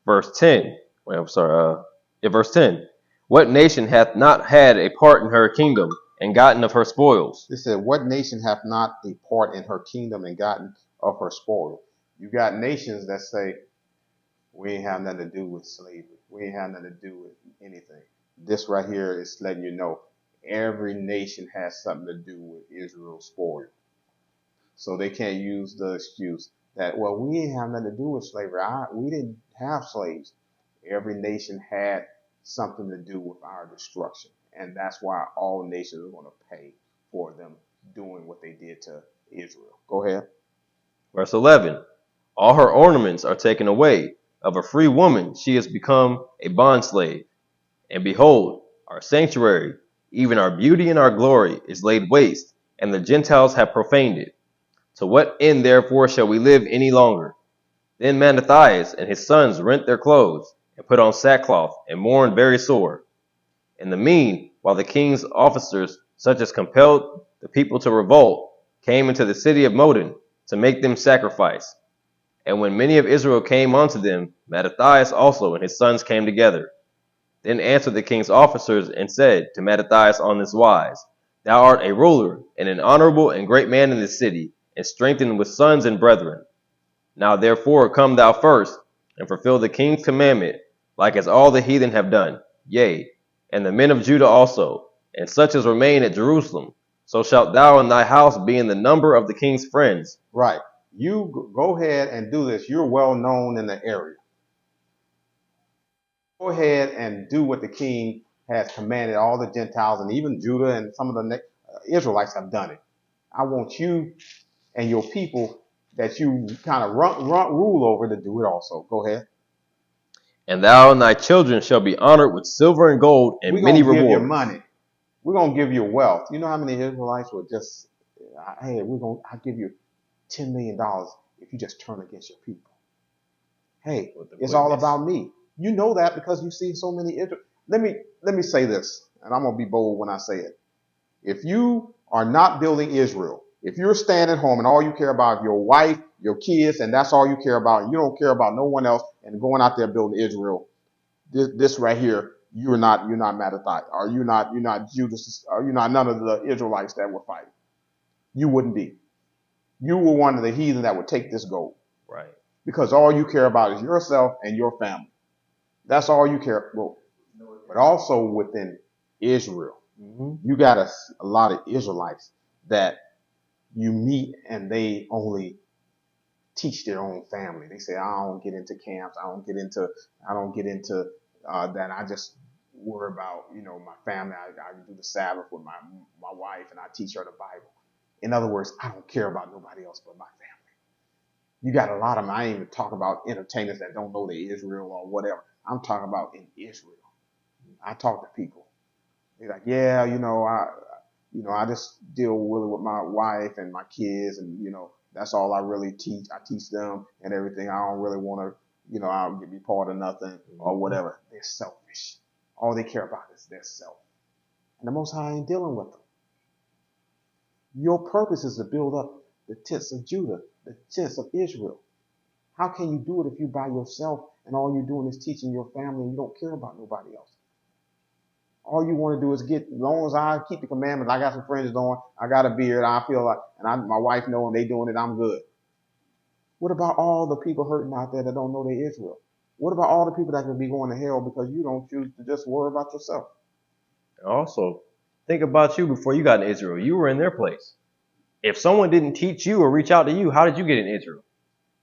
verse 10. Wait, I'm sorry. Verse 10. What nation hath not had a part in her kingdom and gotten of her spoils? It said, what nation hath not a part in her kingdom and gotten of her spoil? You got nations that say, we ain't have nothing to do with slavery. We ain't have nothing to do with anything. This right here is letting you know every nation has something to do with Israel's spoil. So they can't use the excuse that, well, we didn't have nothing to do with slavery. We didn't have slaves. Every nation had something to do with our destruction. And that's why all nations are going to pay for them doing what they did to Israel. Go ahead. Verse 11. All her ornaments are taken away. Of a free woman she has become a bondslave. And behold, our sanctuary, even our beauty and our glory, is laid waste, and the Gentiles have profaned it. To what end therefore shall we live any longer? Then Mattathias and his sons rent their clothes, and put on sackcloth, and mourned very sore. In the mean, while the king's officers, such as compelled the people to revolt, came into the city of Modin to make them sacrifice. And when many of Israel came unto them, Mattathias also and his sons came together. Then answered the king's officers and said to Mattathias on this wise, Thou art a ruler, and an honorable and great man in this city, and strengthened with sons and brethren. Now therefore come thou first, and fulfill the king's commandment, like as all the heathen have done, yea, and the men of Judah also, and such as remain at Jerusalem. So shalt thou and thy house be in the number of the king's friends. Right. You go ahead and do this. You're well known in the area. Go ahead and do what the king has commanded all the Gentiles and even Judah and some of the Israelites have done it. I want you and your people that you kind of rule over to do it also. Go ahead. And thou and thy children shall be honored with silver and gold and many rewards. We're going to give you money. We're going to give you wealth. You know how many Israelites were just, hey, I'll give you $10 million if you just turn against your people. Hey, it's all about me. You know that because you see so many Israelites. Let me say this, and I'm going to be bold when I say it. If you are not building Israel, if you're staying at home and all you care about is your wife, your kids, and that's all you care about, and you don't care about no one else, and going out there building Israel, this right here, you're not Mattathite, or you're not Judas, or you're not none of the Israelites that were fighting. You wouldn't be. You were one of the heathen that would take this gold. Right. Because all you care about is yourself and your family. That's all you care about. But also within Israel, you got a lot of Israelites that you meet and they only teach their own family. They say, I don't get into camps. I don't get into that. I just worry about, my family. I do the Sabbath with my wife and I teach her the Bible. In other words, I don't care about nobody else but my family. You got a lot of them. I ain't even talking about entertainers that don't know they're Israel or whatever. I'm talking about in Israel. I talk to people. They're like, yeah, I just deal really with my wife and my kids, and that's all I really teach. I teach them and everything. I don't really want to, I'll be part of nothing or whatever. They're selfish. All they care about is their self. And the Most High ain't dealing with them. Your purpose is to build up the tents of Judah, the tents of Israel. How can you do it if you're by yourself and all you're doing is teaching your family and you don't care about nobody else? All you want to do is as long as I keep the commandments, I got some fringes on, I got a beard, I feel like, and my wife knowing they doing it, I'm good. What about all the people hurting out there that don't know they're Israel? What about all the people that can be going to hell because you don't choose to just worry about yourself? Also, think about you before you got in Israel. You were in their place. If someone didn't teach you or reach out to you, how did you get in Israel?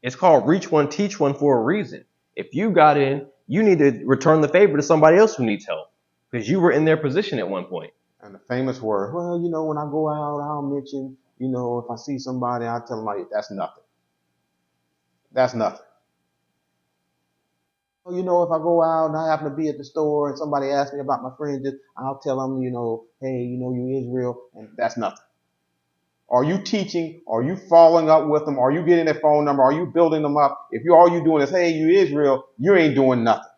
It's called reach one, teach one for a reason. If you got in, you need to return the favor to somebody else who needs help because you were in their position at one point. And the famous word, well, when I go out, I'll mention, if I see somebody, I'll tell them, like, that's nothing. That's nothing. If I go out and I happen to be at the store and somebody asks me about my fringes, I'll tell them, hey, you Israel, and that's nothing. Are you teaching? Are you following up with them? Are you getting their phone number? Are you building them up? If all you doing is, hey, you Israel, you ain't doing nothing.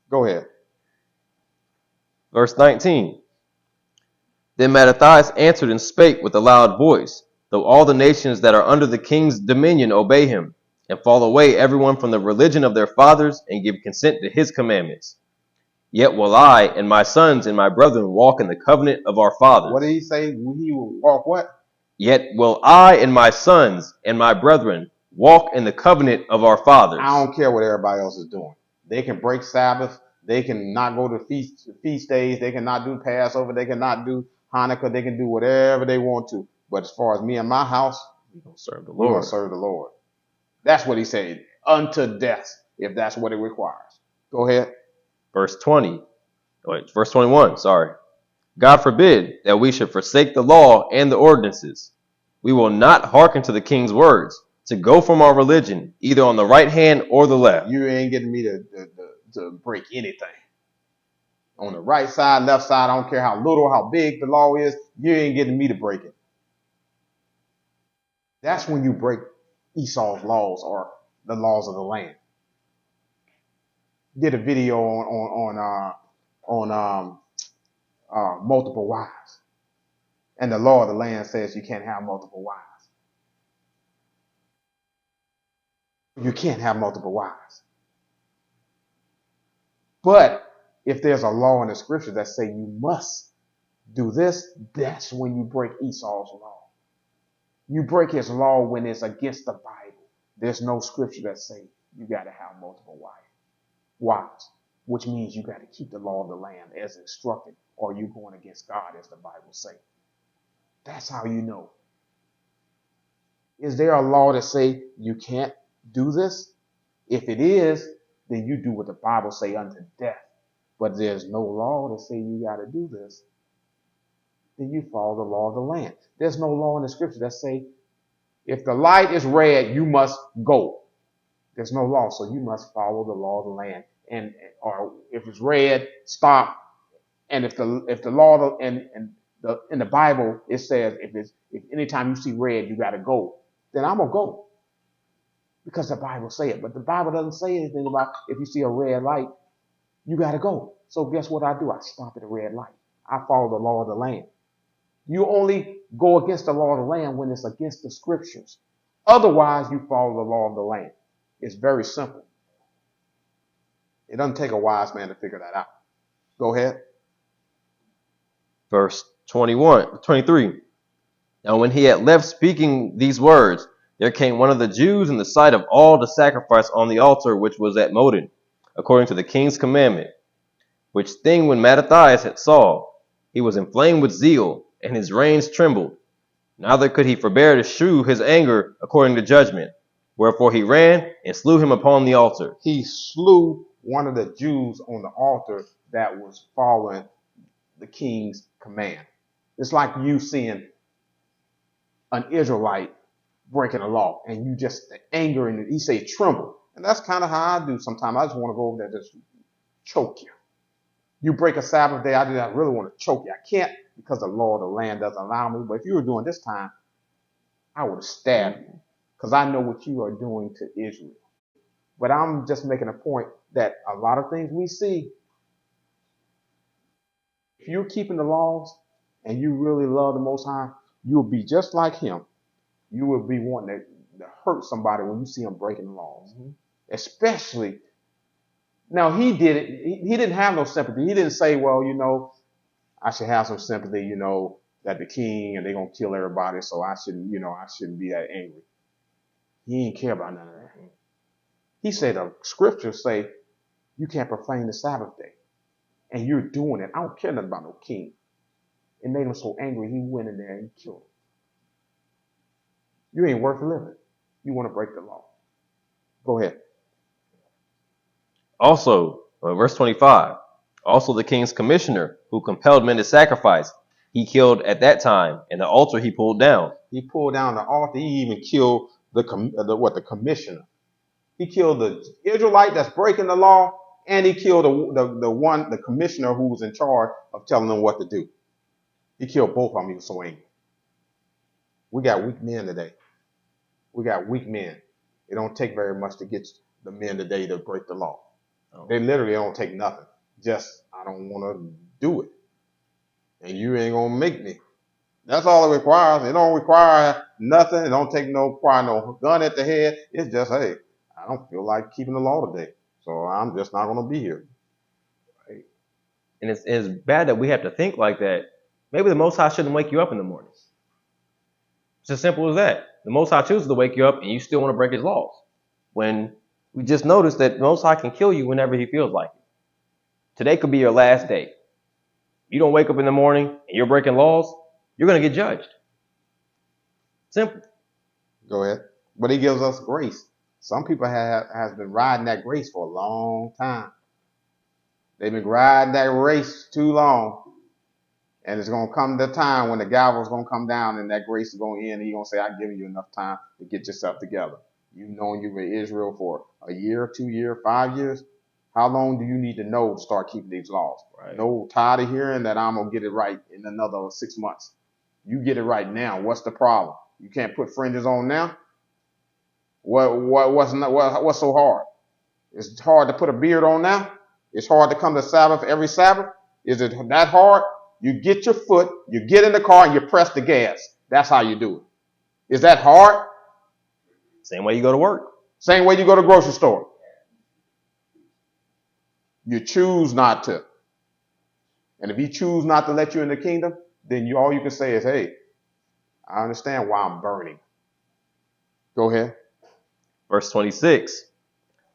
Go ahead. Verse 19. Then Mattathias answered and spake with a loud voice, though all the nations that are under the king's dominion obey him, and fall away everyone from the religion of their fathers, and give consent to his commandments. Yet will I and my sons and my brethren walk in the covenant of our fathers. What did he say? He will walk what? Yet will I and my sons and my brethren walk in the covenant of our fathers. I don't care what everybody else is doing. They can break Sabbath. They can not go to feast days. They can not do Passover. They can not do Hanukkah. They can do whatever they want to. But as far as me and my house, we're going to serve the Lord. We're going to serve the Lord. That's what he said. Unto death, if that's what it requires. Go ahead. Verse 21, sorry. God forbid that we should forsake the law and the ordinances. We will not hearken to the king's words, to go from our religion, either on the right hand or the left. You ain't getting me to break anything. On the right side, left side, I don't care how little, how big the law is, you ain't getting me to break it. That's when you break Esau's laws or the laws of the land. Did a video on multiple wives. And the law of the land says you can't have multiple wives. You can't have multiple wives. But if there's a law in the scripture that say you must do this, that's when you break Esau's law. You break his law when it's against the Bible. There's no scripture that say you got to have multiple wives, which means you got to keep the law of the land as instructed, or you going against God, as the Bible say. That's how you know. Is there a law that say you can't do this? If it is, then you do what the Bible say unto death. But there's no law that say you got to do this. Then you follow the law of the land. There's no law in the scripture that say, if the light is red, you must go. There's no law, so you must follow the law of the land. Or if it's red, stop. And if the law in the Bible it says if anytime you see red you got to go, then I'm gonna go because the Bible say it. But the Bible doesn't say anything about if you see a red light, you got to go. So guess what I do? I stop at a red light. I follow the law of the land. You only go against the law of the land when it's against the scriptures. Otherwise, you follow the law of the land. It's very simple. It doesn't take a wise man to figure that out. Go ahead. Verse 23. Now when he had left speaking these words, there came one of the Jews in the sight of all to sacrifice on the altar which was at Modin, according to the king's commandment. Which thing when Mattathias had saw, he was inflamed with zeal, and his reins trembled. Neither could he forbear to shew his anger according to judgment. Wherefore he ran and slew him upon the altar. He slew one of the Jews on the altar that was following the king's command. It's like you seeing an Israelite breaking the law, and you just the anger and he say tremble. And that's kind of how I do sometimes. I just want to go over there and just choke you. You break a Sabbath day, I really want to choke you. I can't because the law of the land doesn't allow me. But if you were doing this time, I would have stabbed you because I know what you are doing to Israel. But I'm just making a point that a lot of things we see, if you're keeping the laws and you really love the Most High, you'll be just like him. You will be wanting to hurt somebody when you see him breaking the laws. Mm-hmm. Especially, now he did it, he didn't have no sympathy. He didn't say, well, I should have some sympathy, that the king and they're going to kill everybody, so I shouldn't be that angry. He didn't care about none of that. He said the scriptures say you can't profane the Sabbath day. And you're doing it. I don't care nothing about no king. It made him so angry he went in there and killed him. You ain't worth living. You want to break the law. Go ahead. Also, verse 25, also the king's commissioner who compelled men to sacrifice, he killed at that time, and the altar he pulled down. He pulled down the altar. He even killed the commissioner. He killed the Israelite that's breaking the law, and he killed the commissioner who was in charge of telling them what to do. He killed both of them. He was so angry. We got weak men today. We got weak men. It don't take very much to get the men today to break the law. Oh. They literally don't take nothing. Just, I don't want to do it. And you ain't going to make me. That's all it requires. It don't require nothing. It don't require no gun at the head. It's just, hey, I don't feel like keeping the law today. So I'm just not going to be here. Right? And it's bad that we have to think like that. Maybe the Most High shouldn't wake you up in the morning. It's as simple as that. The Most High chooses to wake you up and you still want to break his laws. When we just noticed that the Most High can kill you whenever he feels like it. Today could be your last day. You don't wake up in the morning and you're breaking laws, you're going to get judged. Simple. Go ahead. But he gives us grace. Some people has been riding that grace for a long time. They've been riding that race too long. And it's going to come the time when the gavel's going to come down and that grace is going to end. And he's going to say, I've given you enough time to get yourself together. You've known you were in Israel for a year, 2 years, 5 years. How long do you need to know to start keeping these laws? Right. No, tired of hearing that I'm going to get it right in another 6 months. You get it right now. What's the problem? You can't put fringes on now? What's so hard? It's hard to put a beard on now? It's hard to come to Sabbath every Sabbath? Is it that hard? You get your foot, you get in the car, and you press the gas. That's how you do it. Is that hard? Same way you go to work. Same way you go to the grocery store. You choose not to. And if he choose not to let you in the kingdom, then all you can say is, hey, I understand why I'm burning. Go ahead. Verse 26.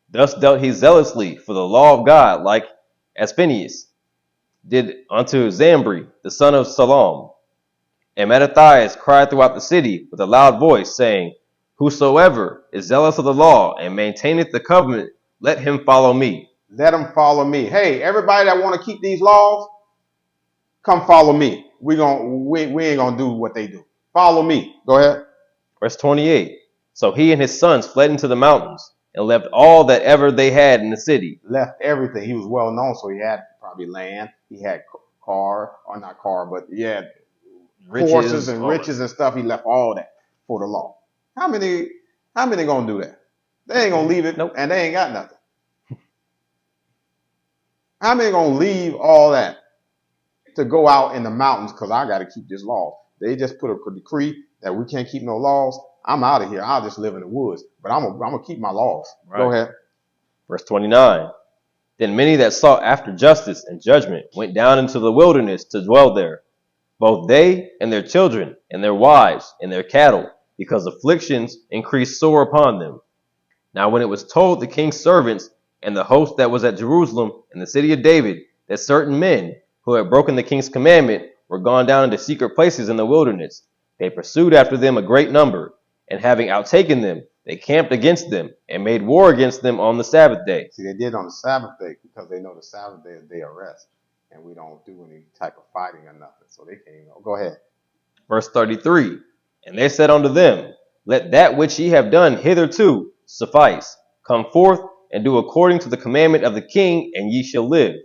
Thus dealt he zealously for the law of God, like as Phinehas did unto Zambri, the son of Salom. And Mattathias cried throughout the city with a loud voice, saying, Whosoever is zealous of the law and maintaineth the covenant let him follow me. Let them follow me. Hey, everybody that want to keep these laws, come follow me. We ain't gonna do what they do. Follow me. Go ahead. Verse 28. So he and his sons fled into the mountains and left all that ever they had in the city. Left everything. He was well known, so he had probably land. He had car, or not car, but he had horses and riches and stuff. He left all that for the law. How many gonna do that? They ain't gonna leave it, Nope. and they ain't got nothing. How many gonna leave all that to go out in the mountains because I got to keep this law? They just put a decree that we can't keep no laws. I'm out of here. I'll just live in the woods, but I'm gonna keep my laws. Right. Go ahead. Verse 29. Then many that sought after justice and judgment went down into the wilderness to dwell there, both they and their children and their wives and their cattle, because afflictions increased sore upon them. Now when it was told the king's servants and the host that was at Jerusalem and the city of David that certain men who had broken the king's commandment were gone down into secret places in the wilderness, they pursued after them a great number, and having outtaken them, they camped against them and made war against them on the Sabbath day. See, they did on the Sabbath day because they know the Sabbath day is day of rest, and we don't do any type of fighting or nothing, so they can't even go ahead. Verse 33. And they said unto them, let that which ye have done hitherto suffice. Come forth and do according to the commandment of the king, and ye shall live.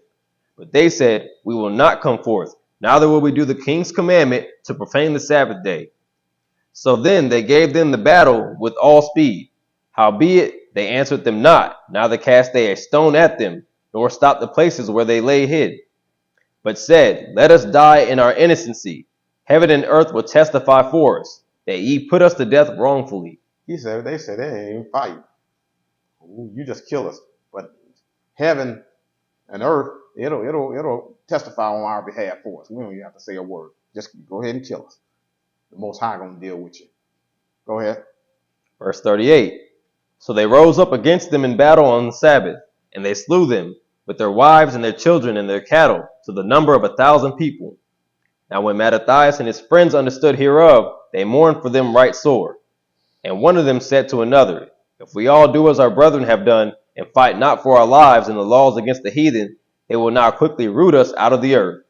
But they said, we will not come forth, neither will we do the king's commandment to profane the Sabbath day. So then they gave them the battle with all speed. Howbeit they answered them not, neither cast they a stone at them, nor stopped the places where they lay hid, but said, let us die in our innocency. Heaven and earth will testify for us, that ye put us to death wrongfully. They said they ain't even fighting. You just kill us. But heaven and earth, it'll testify on our behalf for us. We don't even have to say a word. Just go ahead and kill us. The Most High gonna deal with you. Go ahead. Verse 38. So they rose up against them in battle on the Sabbath, and they slew them, with their wives and their children and their cattle, to the number of 1,000 people. Now when Mattathias and his friends understood hereof, they mourned for them right sore. And one of them said to another, if we all do as our brethren have done, and fight not for our lives in the laws against the heathen, they will now quickly root us out of the earth.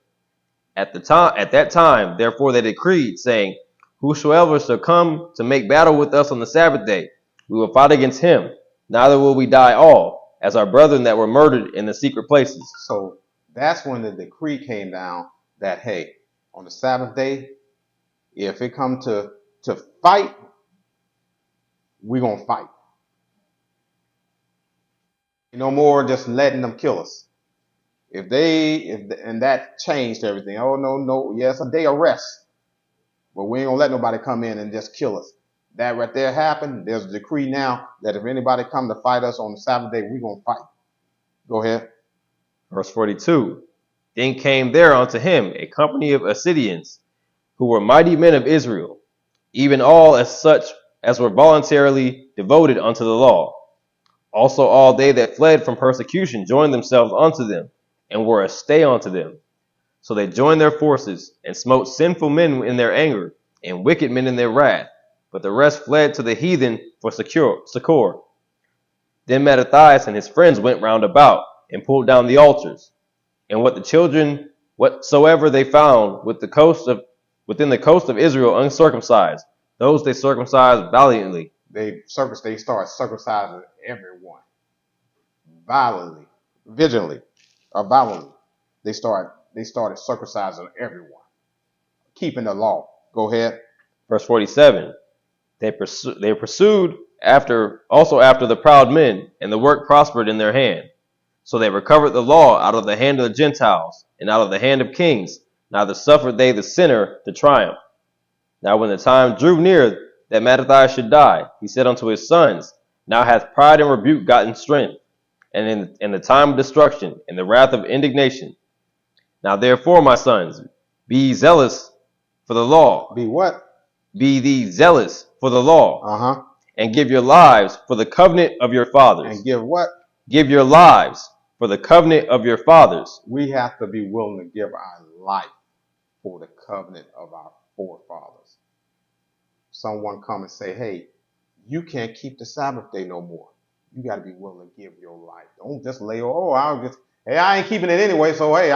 At that time, therefore they decreed, saying, whosoever shall come to make battle with us on the Sabbath day, we will fight against him, neither will we die all, as our brethren that were murdered in the secret places. So that's when the decree came down that, hey, on the Sabbath day, if it come to fight, we're going to fight. No more just letting them kill us. And that changed everything. Oh, no, yeah, it's a day of rest. But we ain't going to let nobody come in and just kill us. That right there happened. There's a decree now that if anybody come to fight us on the Sabbath day, we're going to fight. Go ahead. Verse 42. Then came there unto him a company of Assyrians, who were mighty men of Israel, even all as such as were voluntarily devoted unto the law. Also all they that fled from persecution joined themselves unto them, and were a stay unto them. So they joined their forces, and smote sinful men in their anger, and wicked men in their wrath. But the rest fled to the heathen for succor. Then Mattathias and his friends went round about, and pulled down the altars. And whatsoever they found within the coast of Israel uncircumcised, those they circumcised valiantly. They started circumcising everyone. Violently. They started circumcising everyone. Keeping the law. Go ahead. Verse 47. They pursued after the proud men, and the work prospered in their hand. So they recovered the law out of the hand of the Gentiles, and out of the hand of kings, neither suffered they the sinner to triumph. Now when the time drew near that Mattathias should die, he said unto his sons, now hath pride and rebuke gotten strength, and in the time of destruction, in the wrath of indignation. Now therefore, my sons, be ye zealous for the law. Be what? Be thee zealous for the law. And give your lives for the covenant of your fathers. And give what? Give your lives for the covenant of your fathers. We have to be willing to give our life for the covenant of our forefathers. Someone come and say, hey, you can't keep the Sabbath day no more. You got to be willing to give your life. Don't just lay, hey, I ain't keeping it anyway, so hey,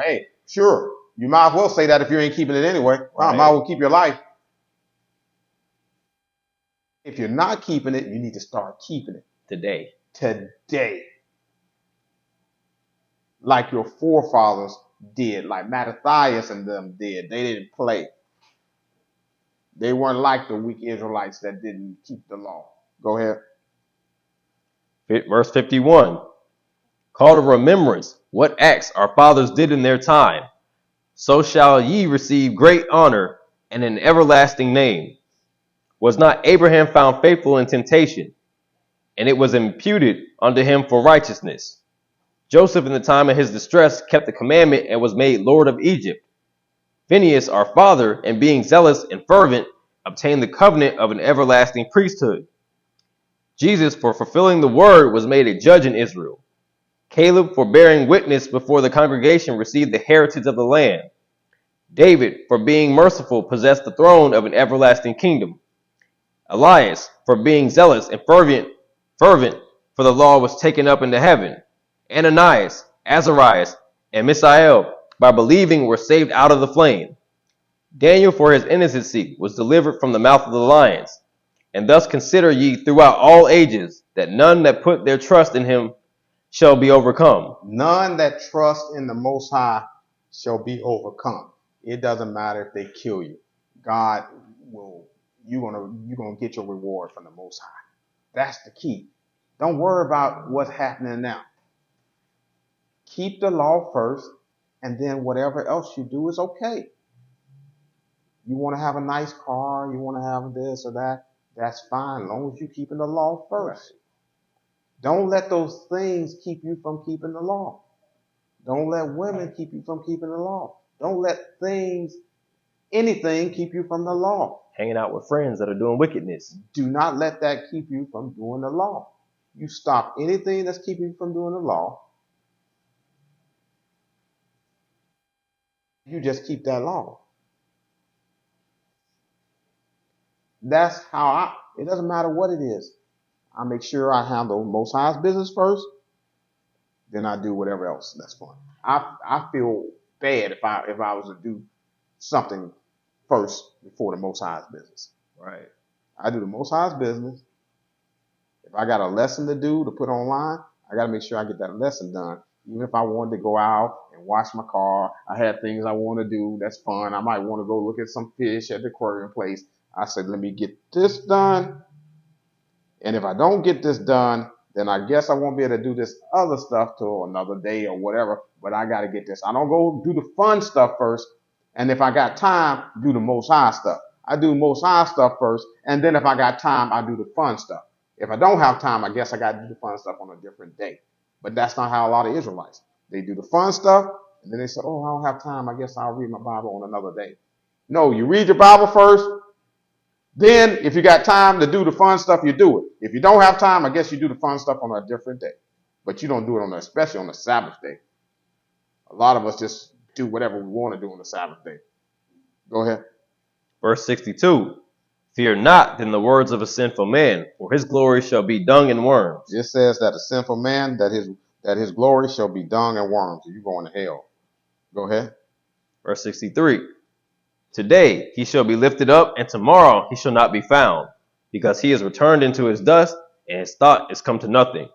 hey, sure. You might as well say that if you ain't keeping it anyway. Right. I might as well keep your life. If you're not keeping it, you need to start keeping it. Today. Like your forefathers did, like Mattathias and them did. They didn't play. They weren't like the weak Israelites that didn't keep the law. Go ahead. Verse 51. Call to remembrance what acts our fathers did in their time. So shall ye receive great honor and an everlasting name. Was not Abraham found faithful in temptation? And it was imputed unto him for righteousness. Joseph in the time of his distress kept the commandment and was made Lord of Egypt. Phinehas our father, and being zealous and fervent, obtained the covenant of an everlasting priesthood. Jesus, for fulfilling the word, was made a judge in Israel. Caleb, for bearing witness before the congregation, received the heritage of the land. David, for being merciful, possessed the throne of an everlasting kingdom. Elias, for being zealous and fervent, for the law was taken up into heaven. Ananias, Azarias, and Misael, by believing, were saved out of the flame. Daniel, for his innocency, was delivered from the mouth of the lions. And thus consider ye throughout all ages that none that put their trust in him shall be overcome. None that trust in the Most High shall be overcome. It doesn't matter if they kill you. God will, you're gonna get your reward from the Most High. That's the key. Don't worry about what's happening now. Keep the law first, and then whatever else you do is okay. You want to have a nice car, you want to have this or that, that's fine, as long as you're keeping the law first. Right. Don't let those things keep you from keeping the law. Don't let women keep you from keeping the law. Don't let anything keep you from the law. Hanging out with friends that are doing wickedness. Do not let that keep you from doing the law. You stop anything that's keeping you from doing the law. You just keep that law. That's how it doesn't matter what it is. I make sure I handle Most High's business first, then I do whatever else that's fun. I feel bad if I was to do something first before the Most High's business. Right. I do the Most High's business. If I got a lesson to do to put online, I got to make sure I get that lesson done. Even if I wanted to go out and wash my car, I had things I want to do. That's fun. I might want to go look at some fish at the aquarium place. I said, let me get this done. And if I don't get this done, then I guess I won't be able to do this other stuff till another day or whatever. But I got to get this. I don't go do the fun stuff first. And if I got time, do the Most High stuff. I do Most High stuff first. And then if I got time, I do the fun stuff. If I don't have time, I guess I got to do the fun stuff on a different day. But that's not how a lot of Israelites. They do the fun stuff, and then they say, oh, I don't have time. I guess I'll read my Bible on another day. No, you read your Bible first. Then, if you got time to do the fun stuff, you do it. If you don't have time, I guess you do the fun stuff on a different day. But you don't do it especially on the Sabbath day. A lot of us just do whatever we want to do on the Sabbath day. Go ahead. Verse 62. Fear not then the words of a sinful man, for his glory shall be dung and worms. It says that a sinful man, that his glory shall be dung and worms. You're going to hell. Go ahead. Verse 63. Today he shall be lifted up, and tomorrow he shall not be found, because he is returned into his dust, and his thought is come to nothing.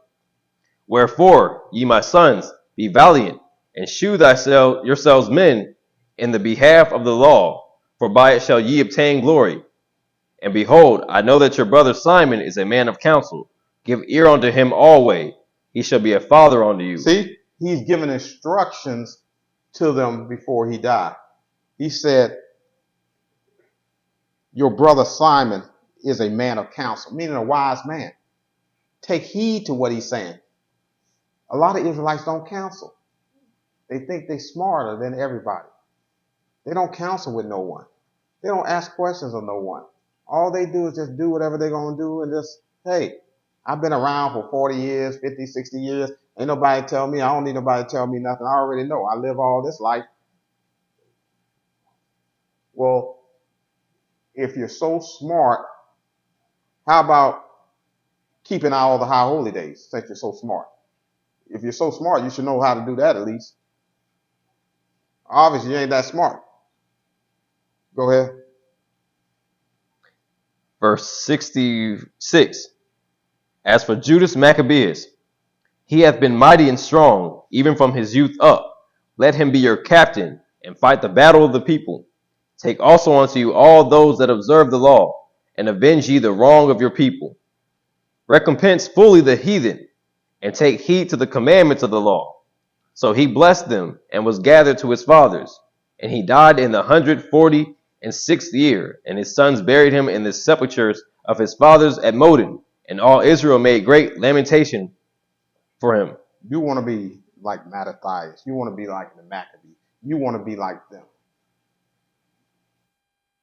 Wherefore, ye my sons, be valiant, and shew yourselves men in the behalf of the law, for by it shall ye obtain glory. And behold, I know that your brother Simon is a man of counsel. Give ear unto him always. He shall be a father unto you. See, he's given instructions to them before he died. He said, your brother Simon is a man of counsel, meaning a wise man. Take heed to what he's saying. A lot of Israelites don't counsel. They think they're smarter than everybody. They don't counsel with no one. They don't ask questions of no one. All they do is just do whatever they're going to do and just, hey, I've been around for 40 years, 50, 60 years. Ain't nobody tell me. I don't need nobody to tell me nothing. I already know. I live all this life. Well, if you're so smart, how about keeping all the high holy days since you're so smart? If you're so smart, you should know how to do that at least. Obviously, you ain't that smart. Go ahead. Verse 66. As for Judas Maccabeus, he hath been mighty and strong, even from his youth up. Let him be your captain, and fight the battle of the people. Take also unto you all those that observe the law, and avenge ye the wrong of your people. Recompense fully the heathen, and take heed to the commandments of the law. So he blessed them, and was gathered to his fathers. And he died in the 146th year, and his sons buried him in the sepulchres of his fathers at Modin. And all Israel made great lamentation for him. You want to be like Mattathias. You want to be like the Maccabees. You want to be like them.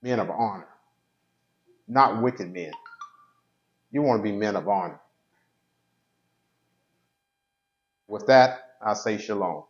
Men of honor, not wicked men. You want to be men of honor. With that, I say shalom.